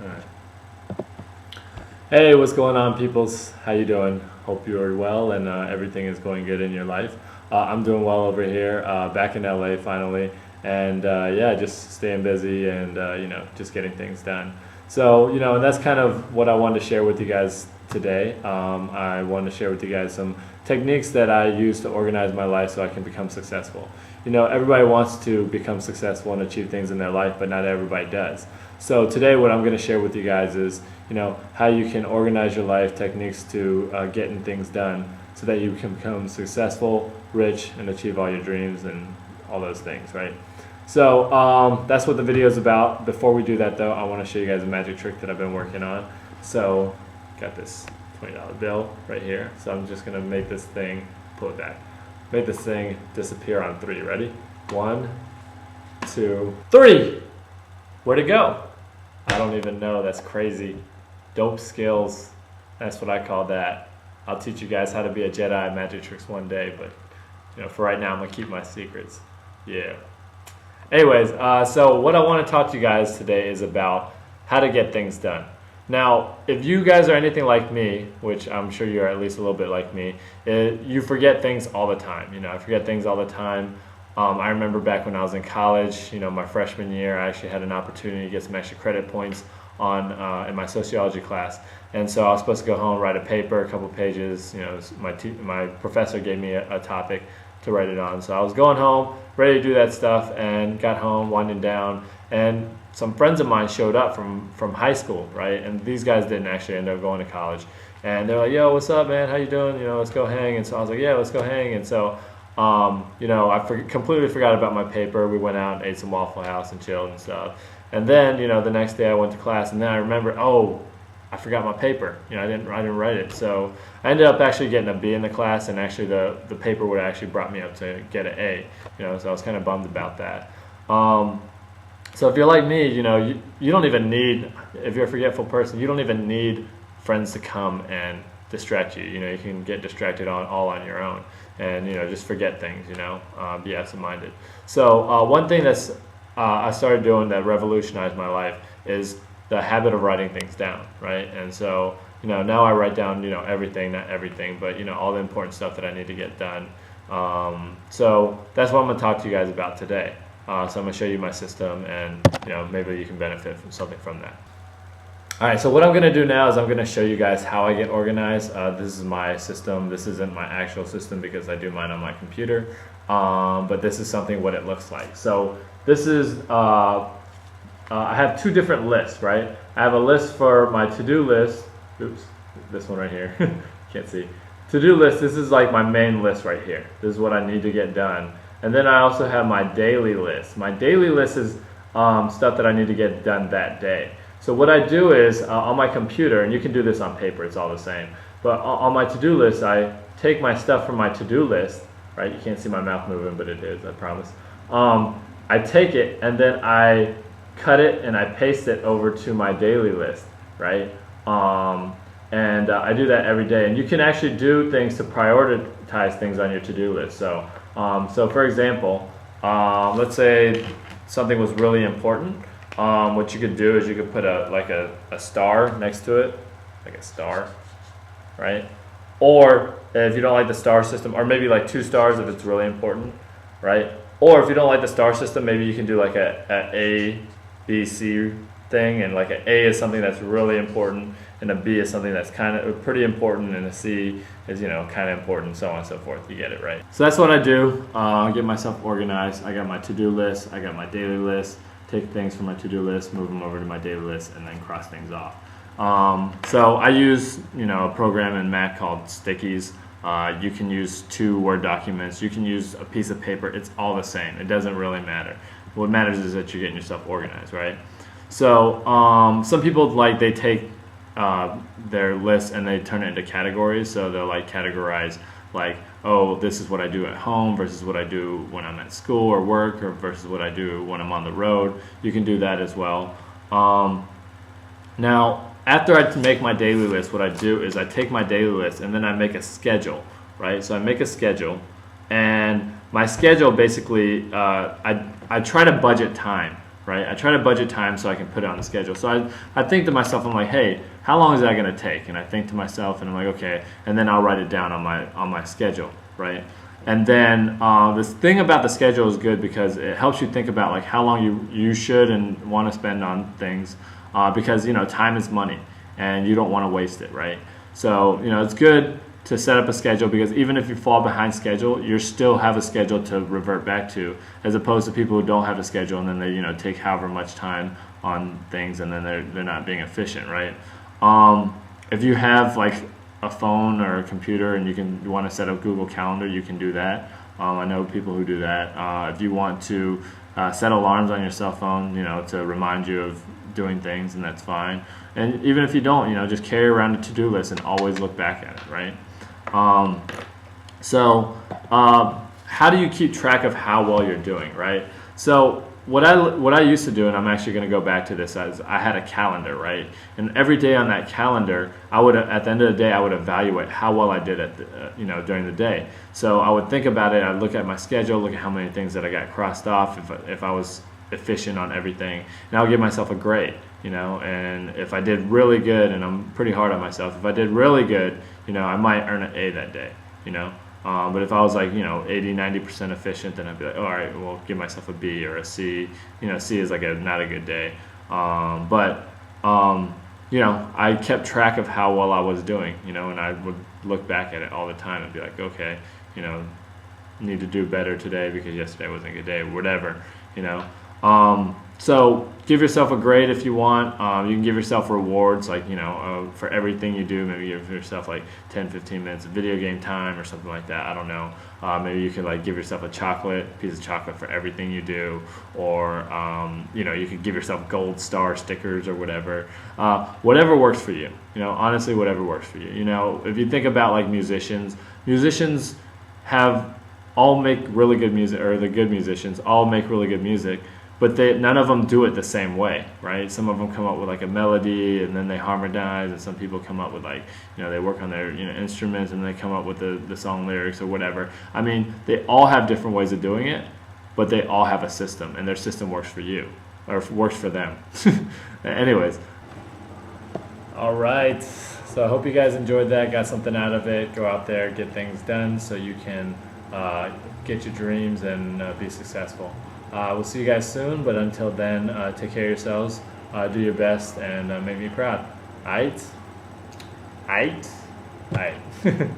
All right. Hey, what's going on, peoples? How you doing? Hope you are well and everything is going good in your life. I'm doing well over here, back in LA finally, and yeah, just staying busy and just getting things done. So and that's kind of what I wanted to share with you guys today. I wanted to share with you guys some techniques that I use to organize my life so I can become successful. Everybody wants to become successful and achieve things in their life, but not everybody does. So today, what I'm going to share with you guys is, how you can organize your life, techniques to getting things done, so that you can become successful, rich, and achieve all your dreams and all those things, right? So that's what the video is about. Before we do that, though, I want to show you guys a magic trick that I've been working on. So, got this $20 bill right here. So I'm just going to make this thing, pull it back, make this thing disappear on 3. Ready? 1, 2, 3. Where'd it go? I don't even know. That's crazy. Dope skills. That's what I call that. I'll teach you guys how to be a Jedi magic tricks one day, but for right now, I'm gonna keep my secrets. Yeah. Anyways, so what I want to talk to you guys today is about how to get things done. Now, if you guys are anything like me, which I'm sure you're at least a little bit like me, you forget things all the time. I forget things all the time. I remember back when I was in college, my freshman year, I actually had an opportunity to get some extra credit points in my sociology class. And so I was supposed to go home, write a paper, a couple pages. My professor gave me a topic to write it on. So I was going home, ready to do that stuff, and got home, winding down, and some friends of mine showed up from high school, right? And these guys didn't actually end up going to college. And they're like, "Yo, what's up, man? How you doing? Let's go hang." And so I was like, "Yeah, let's go hang." And so I completely forgot about my paper. We went out and ate some Waffle House and chilled and stuff. And then, the next day I went to class, and then I remember, oh, I forgot my paper. I didn't write it. So I ended up actually getting a B in the class, and actually the paper would have actually brought me up to get an A. So I was kind of bummed about that. So if you're like me, you don't even need, if you're a forgetful person, you don't even need friends to come and distract you. You can get distracted all on your own, and just forget things. Be absent-minded. So one thing that's I started doing that revolutionized my life is the habit of writing things down, right? And so now I write down everything, not everything, but all the important stuff that I need to get done. So that's what I'm going to talk to you guys about today. So I'm going to show you my system, and maybe you can benefit from something from that. All right, so what I'm going to do now is I'm going to show you guys how I get organized. This is my system. This isn't my actual system because I do mine on my computer, but this is what it looks like. So this is, I have 2 different lists, right? I have a list for my to-do list. Oops, this one right here. Can't see. To-do list, this is like my main list right here. This is what I need to get done. And then I also have my daily list. My daily list is stuff that I need to get done that day. So what I do is on my computer, and you can do this on paper, it's all the same, but on my to-do list, I take my stuff from my to-do list, right? You can't see my mouth moving, but it is, I promise. I take it, and then I cut it, and I paste it over to my daily list, right? I do that every day. And you can actually do things to prioritize things on your to-do list. So for example, let's say something was really important. What you could do is you could put a star next to it, like a star, right? Or if you don't like the star system, or maybe like 2 stars if it's really important, right? Or if you don't like the star system, maybe you can do like a B, C thing, and like an A is something that's really important, and a B is something that's kind of pretty important, and a C is kind of important, so on and so forth. You get it, right? So that's what I do. Get myself organized. I got my to-do list. I got my daily list. Take things from my to-do list, move them over to my daily list, and then cross things off. So I use a program in Mac called Stickies. You can use 2 Word documents. You can use a piece of paper. It's all the same. It doesn't really matter. What matters is that you're getting yourself organized, right? So some people they take their list and they turn it into categories. So they'll categorize oh, this is what I do at home versus what I do when I'm at school or work, or versus what I do when I'm on the road. You can do that as well. Now, after I make my daily list, what I do is I take my daily list and then I make a schedule, right? So I make a schedule, and my schedule basically, I try to budget time, right? I try to budget time so I can put it on the schedule. So I think to myself, I'm like, hey, how long is that going to take? And I think to myself, and I'm like, okay, and then I'll write it down on my schedule, right? And then this thing about the schedule is good because it helps you think about like how long you should and want to spend on things, because time is money and you don't want to waste it, right? So it's good to set up a schedule, because even if you fall behind schedule, you still have a schedule to revert back to, as opposed to people who don't have a schedule and then they take however much time on things and then they're not being efficient, right? If you have like a phone or a computer and you want to set up Google Calendar, you can do that. I know people who do that. If you want to set alarms on your cell phone, to remind you of doing things, and that's fine. And even if you don't, just carry around a to-do list and always look back at it, right? How do you keep track of how well you're doing, right? So what I used to do, and I'm actually going to go back to this, as I had a calendar, right? And every day on that calendar, at the end of the day, I would evaluate how well I did during the day. So I would think about it. I'd look at my schedule, look at how many things that I got crossed off, if I was efficient on everything, and I would give myself a grade. And if I did really good, and I'm pretty hard on myself, if I did really good, I might earn an A that day, but if I was like, 80-90% efficient, then I'd be like, all right, well, give myself a B or a C. C is like not a good day. I kept track of how well I was doing, and I would look back at it all the time and be like, okay, need to do better today because yesterday wasn't a good day, or whatever, So give yourself a grade if you want. You can give yourself rewards, like, for everything you do. Maybe give yourself like 10-15 minutes of video game time or something like that. I don't know. Maybe you could like give yourself a piece of chocolate for everything you do, or you could give yourself gold star stickers or whatever. Whatever works for you. Honestly, whatever works for you. If you think about like musicians all make really good music, or the good musicians all make really good music. But none of them do it the same way, right? Some of them come up with like a melody and then they harmonize, and some people come up with like, they work on their instruments and they come up with the song lyrics or whatever. I mean, they all have different ways of doing it, but they all have a system, and their system works for you, or works for them. Anyways. All right. So I hope you guys enjoyed that, got something out of it. Go out there, get things done so you can get your dreams and be successful. We'll see you guys soon, but until then, take care of yourselves, do your best, and make me proud. Aight? Aight? Aight.